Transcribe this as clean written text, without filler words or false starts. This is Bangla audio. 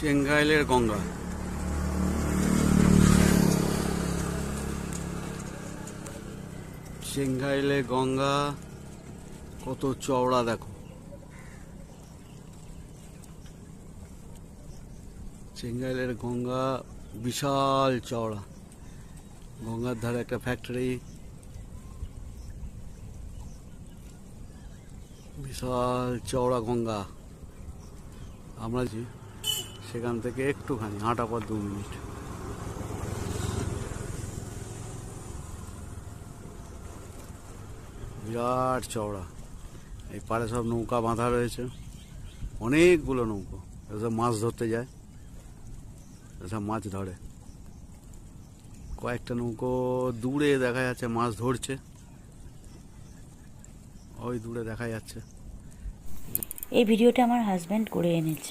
চেঙ্গাইলের গঙ্গা। চেঙ্গাইলের গঙ্গা কত চওড়া দেখো। চেঙ্গাইলের গঙ্গা বিশাল চওড়া। গঙ্গার ধারে একটা ফ্যাক্টরি, বিশাল চওড়া গঙ্গা। আমরা সেখান থেকে একটুখানি হাঁটা পথ 2 মিনিট। বিরাট চওড়া। এই পাড়ে সব নৌকা বাঁধা রয়েছে, অনেকগুলো নৌকো। এসব মাছ ধরতে যায়, এসব মাছ ধরে। কয়েকটা নৌকো দূরে দেখা যাচ্ছে মাছ ধরছে, ওই দূরে দেখা যাচ্ছে। এই ভিডিওটা আমার হাজব্যান্ড করে এনেছে।